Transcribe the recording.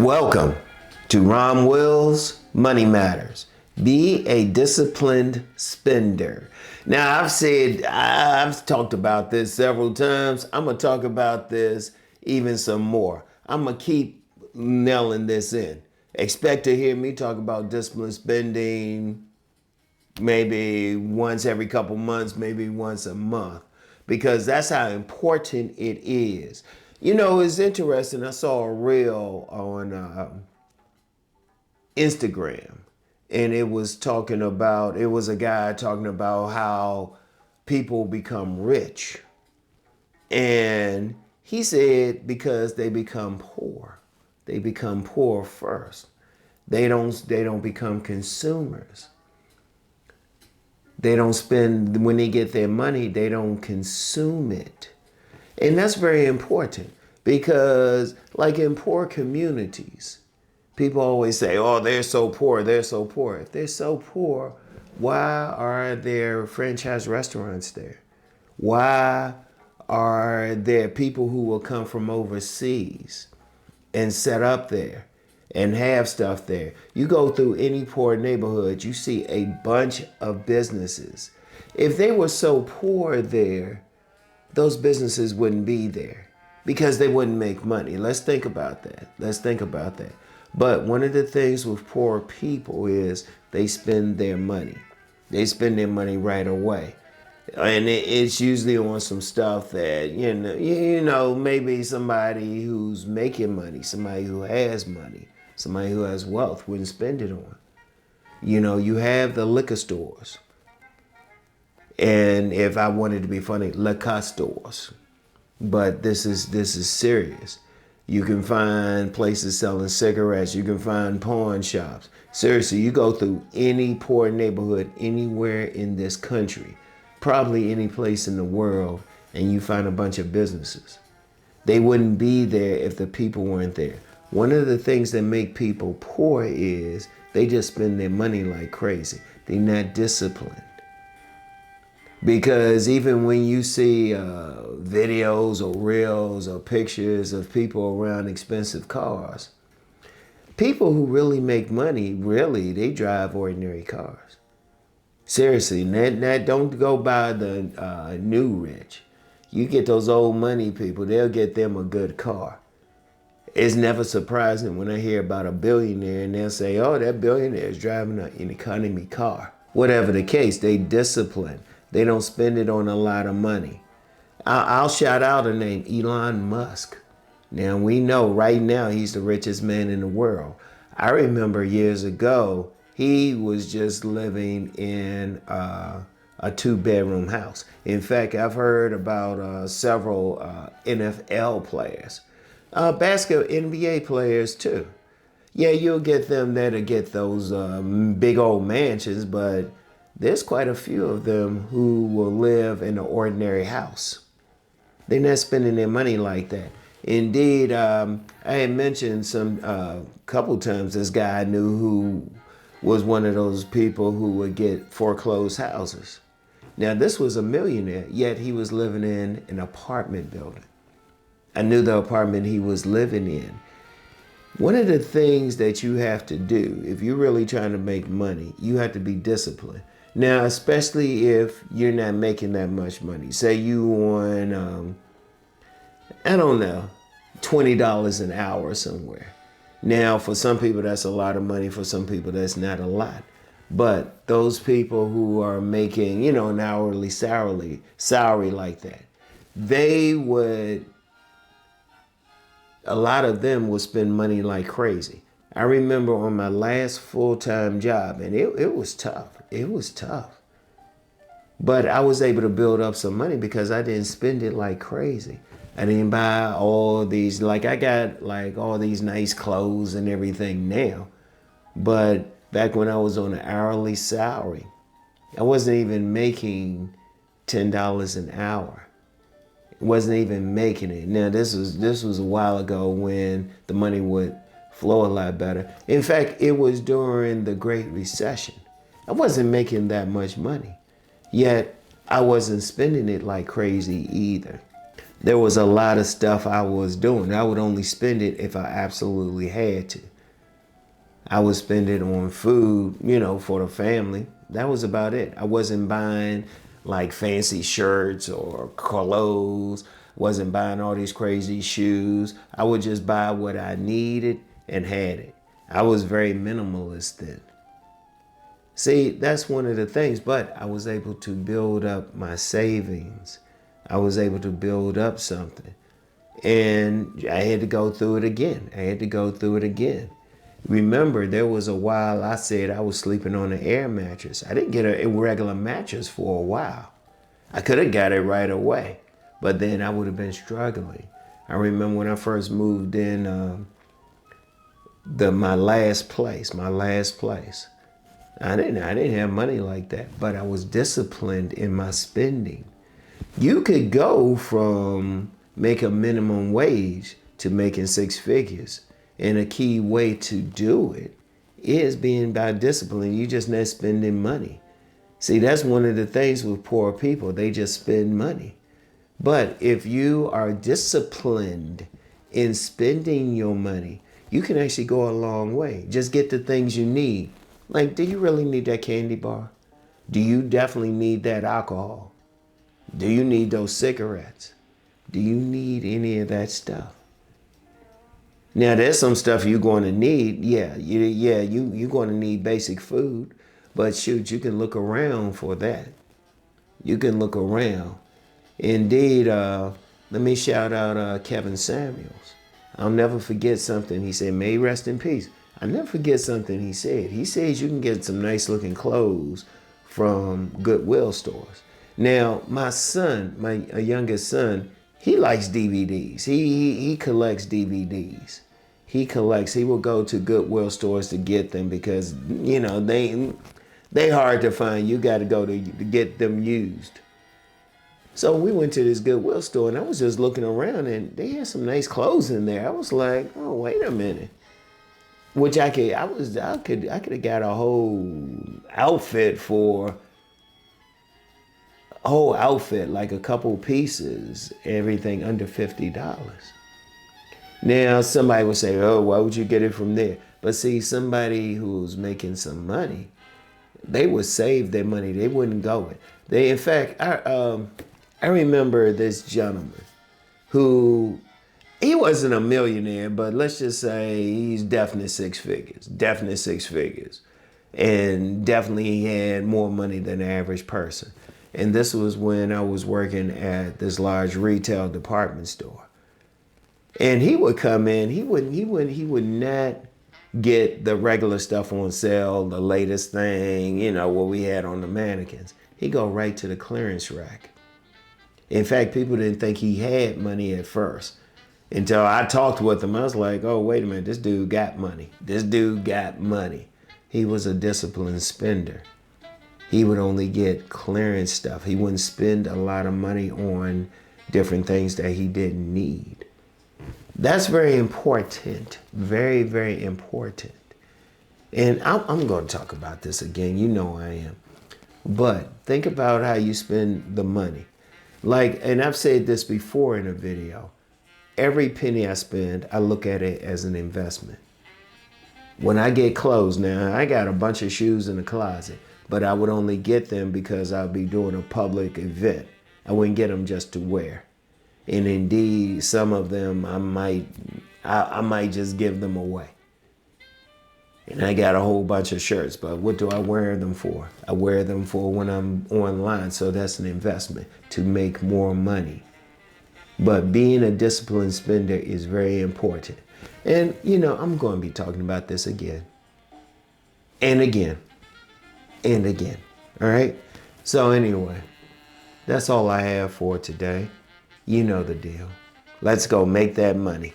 Welcome to RomWills Money Matters. Be a disciplined spender. Now, I've talked about this several times. I'm going to talk about this even some more. I'm going to keep nailing this in. Expect to hear me talk about disciplined spending maybe once every couple months, maybe once a month, because that's how important it is. You know, it's interesting. I saw a reel on Instagram, and it was a guy talking about how people become rich. And he said because they become poor. They become poor first. They don't become consumers. They don't spend, when they get their money, they don't consume it. And that's very important because, like in poor communities, people always say, oh, they're so poor, they're so poor. If they're so poor, why are there franchise restaurants there? Why are there people who will come from overseas and set up there and have stuff there? You go through any poor neighborhood, you see a bunch of businesses. If they were so poor there, those businesses wouldn't be there because they wouldn't make money. Let's think about that. But one of the things with poor people is they spend their money. They spend their money right away. And it's usually on some stuff that, you know, maybe somebody who's making money, somebody who has money, somebody who has wealth wouldn't spend it on. You know, you have the liquor stores. And if I wanted to be funny, liquor stores. But this is serious. You can find places selling cigarettes. You can find pawn shops. Seriously, you go through any poor neighborhood anywhere in this country, probably any place in the world, and you find a bunch of businesses. They wouldn't be there if the people weren't there. One of the things that make people poor is they just spend their money like crazy. They're not disciplined. Because even when you see videos or reels or pictures of people around expensive cars, people who really make money, they drive ordinary cars. Seriously, don't go by the new rich. You get those old money people, they'll get them a good car. It's never surprising when I hear about a billionaire and they'll say, oh, that billionaire is driving an economy car. Whatever the case, they discipline. They don't spend it on a lot of money. I'll shout out a name, Elon Musk. Now, we know right now he's the richest man in the world. I remember years ago, he was just living in a 2-bedroom house. In fact, I've heard about several NFL players, basketball NBA players too. Yeah, you'll get them that'll get those big old mansions, but there's quite a few of them who will live in an ordinary house. They're not spending their money like that. Indeed, I had mentioned couple times this guy I knew who was one of those people who would get foreclosed houses. Now, this was a millionaire, yet he was living in an apartment building. I knew the apartment he was living in. One of the things that you have to do, if you're really trying to make money, you have to be disciplined. Now, especially if you're not making that much money. Say you on, $20 an hour somewhere. Now, for some people, that's a lot of money. For some people, that's not a lot. But those people who are making, an hourly salary like that, a lot of them would spend money like crazy. I remember on my last full-time job, and it was tough. It was tough. But I was able to build up some money because I didn't spend it like crazy. I didn't buy all these, I got all these nice clothes and everything now. But back when I was on an hourly salary, I wasn't even making $10 an hour. Wasn't even making it. Now, this was a while ago when the money would flow a lot better. In fact, it was during the Great Recession. I wasn't making that much money, yet I wasn't spending it like crazy either. There was a lot of stuff I was doing. I would only spend it if I absolutely had to. I would spend it on food, for the family. That was about it. I wasn't buying like fancy shirts or clothes. Wasn't buying all these crazy shoes. I would just buy what I needed and had it. I was very minimalist then. See, that's one of the things, but I was able to build up my savings. I was able to build up something. And I had to go through it again. Remember, there was a while I said I was sleeping on an air mattress. I didn't get a regular mattress for a while. I could have got it right away, but then I would have been struggling. I remember when I first moved in my last place. I didn't have money like that, but I was disciplined in my spending. You could go from making minimum wage to making six figures. And a key way to do it is being by discipline. You just not spending money. See, that's one of the things with poor people. They just spend money. But if you are disciplined in spending your money, you can actually go a long way. Just get the things you need. Like, do you really need that candy bar? Do you definitely need that alcohol? Do you need those cigarettes? Do you need any of that stuff? Now, there's some stuff you're going to need. You're going to need basic food. But shoot, you can look around for that. You can look around. Indeed, let me shout out Kevin Samuels. I'll never forget something he said. May he rest in peace. I'll never forget something he said. He says you can get some nice looking clothes from Goodwill stores. Now, my son, my youngest son, he likes DVDs. He collects DVDs. He will go to Goodwill stores to get them because, they hard to find. You got to go to get them used. So we went to this Goodwill store and I was just looking around and they had some nice clothes in there. I was like, oh, wait a minute. Which I could have got a whole outfit like a couple pieces, everything under $50. Now somebody would say, oh, why would you get it from there? But see, somebody who's making some money, they would save their money. They wouldn't go it. In fact, I remember this gentleman who, he wasn't a millionaire, but let's just say he's definitely six figures. And definitely he had more money than the average person. And this was when I was working at this large retail department store. And he would come in, he would not get the regular stuff on sale, the latest thing, what we had on the mannequins. He'd go right to the clearance rack. In fact, people didn't think he had money at first. Until I talked with him, I was like, oh, wait a minute, this dude got money. He was a disciplined spender. He would only get clearance stuff. He wouldn't spend a lot of money on different things that he didn't need. That's very important. Very, very important. And I'm going to talk about this again. You know I am. But think about how you spend the money. And I've said this before in a video. Every penny I spend, I look at it as an investment. When I get clothes now, I got a bunch of shoes in the closet, but I would only get them because I'll be doing a public event. I wouldn't get them just to wear. And indeed, some of them I might just give them away. And I got a whole bunch of shirts, but what do I wear them for? I wear them for when I'm online, so that's an investment to make more money. But being a disciplined spender is very important. And, I'm going to be talking about this again and again and again. All right? So anyway, that's all I have for today. You know the deal. Let's go make that money.